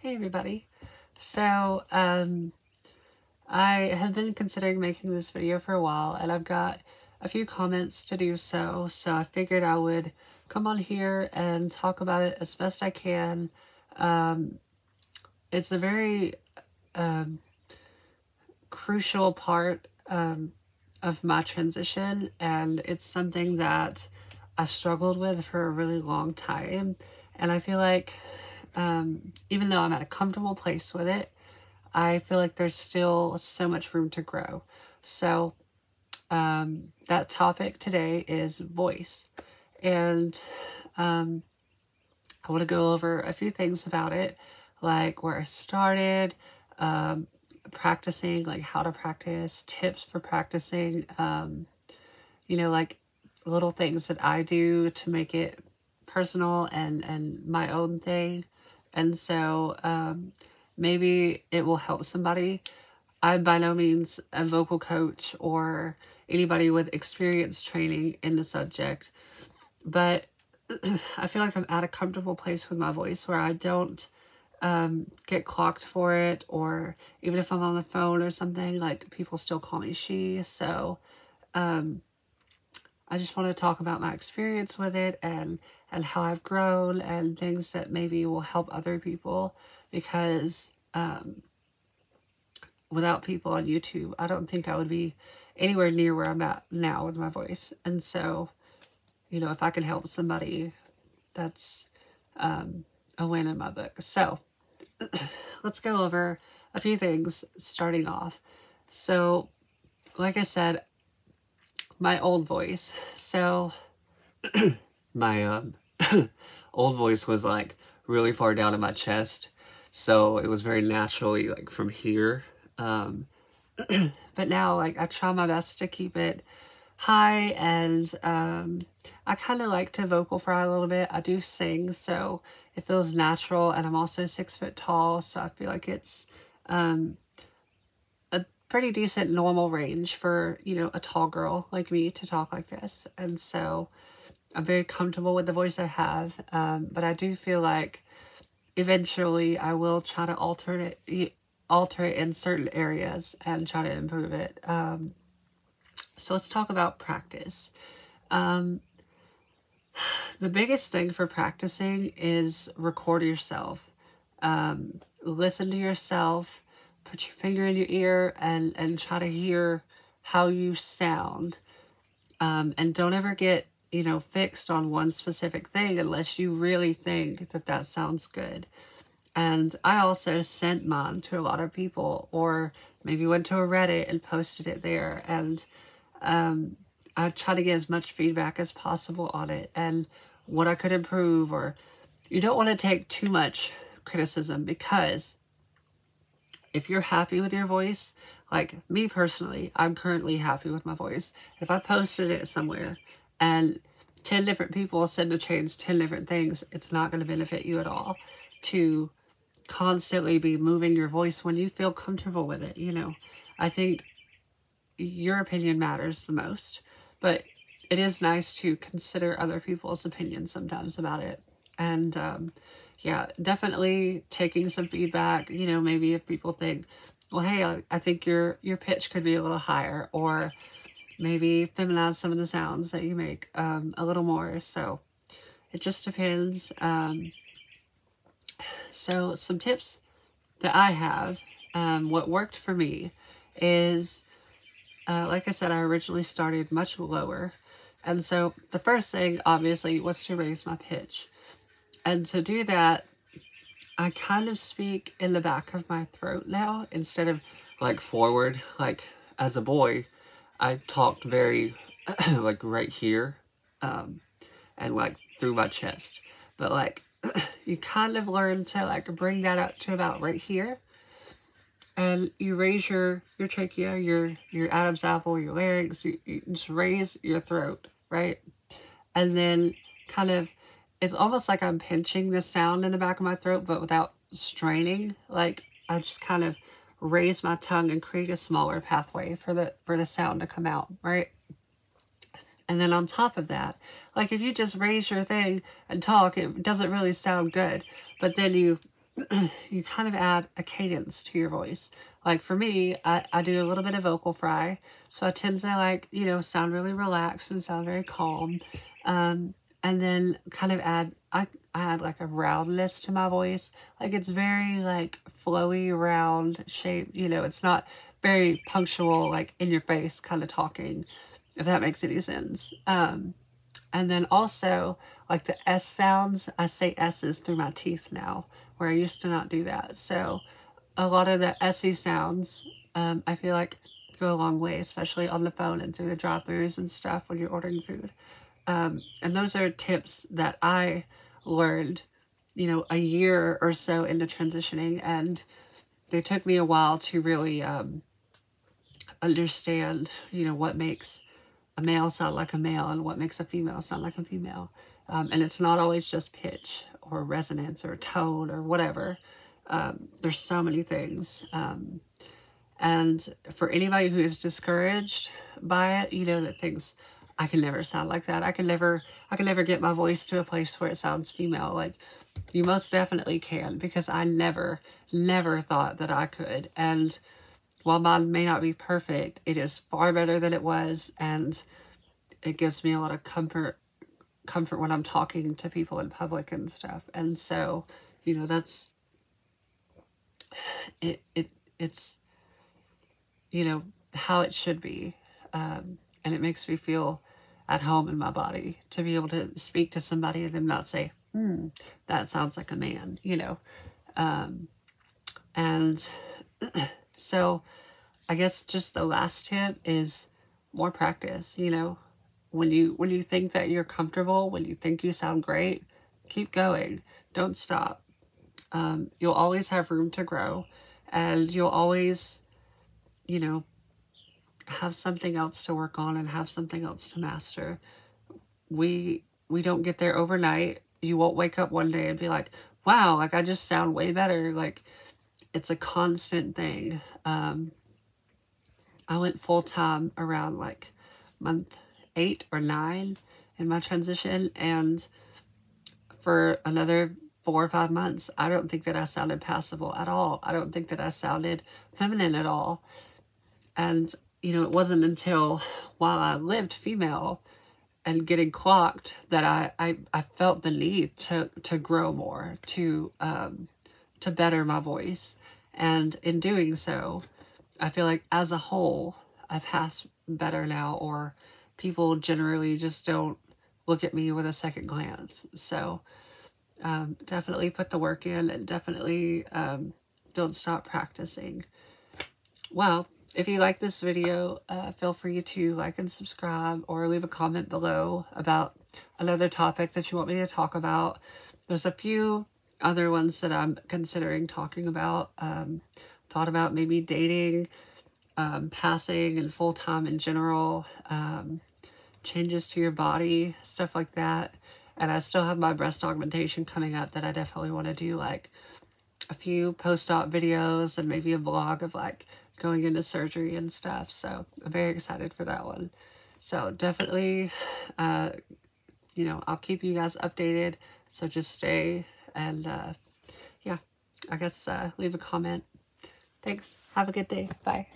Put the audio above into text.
Hey everybody. So, I have been considering making this video for a while and I've got a few comments to do so I figured I would come on here and talk about it as best I can. It's a very crucial part of my transition, and it's something that I struggled with for a really long time, and I feel like even though I'm at a comfortable place with it, I feel like there's still so much room to grow. So that topic today is voice, and I want to go over a few things about it, like where I started, practicing, like how to practice, tips for practicing, like little things that I do to make it personal and my own thing. And so maybe it will help somebody. I'm by no means a vocal coach or anybody with experience training in the subject, but I feel like I'm at a comfortable place with my voice where I don't get clocked for it, or even if I'm on the phone or something, like people still call me she. So I just want to talk about my experience with it and how I've grown and things that maybe will help other people, because without people on YouTube, I don't think I would be anywhere near where I'm at now with my voice. And so, if I can help somebody, that's a win in my book. So let's go over a few things starting off. So, like I said, my old voice. So my old voice was like really far down in my chest, so it was very naturally like from here. But now, like, I try my best to keep it high, and I kind of like to vocal fry a little bit. I do sing, so it feels natural, and I'm also 6 foot tall, so I feel like it's a pretty decent normal range for, a tall girl like me to talk like this. And so I'm very comfortable with the voice I have, but I do feel like eventually I will try to alter it in certain areas and try to improve it. So let's talk about practice. The biggest thing for practicing is record yourself. Listen to yourself, put your finger in your ear and try to hear how you sound. And don't ever get, fixed on one specific thing unless you really think that that sounds good. And I also sent mine to a lot of people, or maybe went to a Reddit and posted it there. And I try to get as much feedback as possible on it and what I could improve. Or you don't want to take too much criticism, because if you're happy with your voice, like me personally, I'm currently happy with my voice. If I posted it somewhere and 10 different people said to change 10 different things, it's not going to benefit you at all to constantly be moving your voice when you feel comfortable with it. I think your opinion matters the most, but it is nice to consider other people's opinions sometimes about it. And yeah, definitely taking some feedback. Maybe if people think, well, hey, I think your pitch could be a little higher, or maybe feminize some of the sounds that you make a little more. So it just depends. So some tips that I have, what worked for me is, like I said, I originally started much lower. And so the first thing, obviously, was to raise my pitch. And to do that, I kind of speak in the back of my throat now instead of like forward. Like as a boy, I talked very like right here, and like through my chest. But like you kind of learn to like bring that up to about right here. And you raise your trachea, your Adam's apple, your larynx, you just raise your throat, right? And then kind of, it's almost like I'm pinching the sound in the back of my throat, but without straining. Like I just kind of raise my tongue and create a smaller pathway for the sound to come out, right? And then on top of that, like if you just raise your thing and talk, it doesn't really sound good. But then you you kind of add a cadence to your voice. Like for me, I do a little bit of vocal fry. So I tend to like, you know, sound really relaxed and sound very calm. And then kind of I add like a roundness to my voice. Like it's very like flowy, round shape. You know, it's not very punctual, like in your face kind of talking, if that makes any sense. And then also, like the S sounds, I say S's through my teeth now, where I used to not do that. So a lot of the SE sounds, I feel like go a long way, especially on the phone and through the drive-thrus and stuff when you're ordering food. And those are tips that I learned, you know, a year or so into transitioning, and they took me a while to really understand, you know, what makes a male sound like a male and what makes a female sound like a female. And it's not always just pitch or resonance or tone or whatever. There's so many things. And for anybody who is discouraged by it, you know, that thinks, I can never sound like that. I can never get my voice to a place where it sounds female. Like, you most definitely can, because I never thought that I could. And while mine may not be perfect, it is far better than it was, and it gives me a lot of comfort when I'm talking to people in public and stuff. And so, you know, that's it's you know how it should be, and it makes me feel at home in my body to be able to speak to somebody and them not say, that sounds like a man, you know. And so I guess just the last tip is more practice. You know, when you think that you're comfortable, when you think you sound great, keep going. Don't stop. You'll always have room to grow, and you'll always, you know, have something else to work on and have something else to master. We don't get there overnight. You won't wake up one day and be like, wow, like I just sound way better. Like, it's a constant thing. I went full-time around like month 8 or 9 in my transition, and for another 4 or 5 months, I don't think that I sounded passable at all. I don't think that I sounded feminine at all. And, you know, it wasn't until while I lived female and getting clocked that I felt the need to grow more, to better my voice. And in doing so, I feel like as a whole, I pass better now, or people generally just don't look at me with a second glance. So definitely put the work in, and definitely don't stop practicing. Well, if you like this video, feel free to like and subscribe, or leave a comment below about another topic that you want me to talk about. There's a few other ones that I'm considering talking about. Thought about maybe dating, passing, and full-time in general, changes to your body, stuff like that. And I still have my breast augmentation coming up that I definitely want to do, like a few post-op videos and maybe a vlog of like going into surgery and stuff. So I'm very excited for that one. So definitely, you know, I'll keep you guys updated. So just stay, and yeah, I guess leave a comment. Thanks. Have a good day. Bye.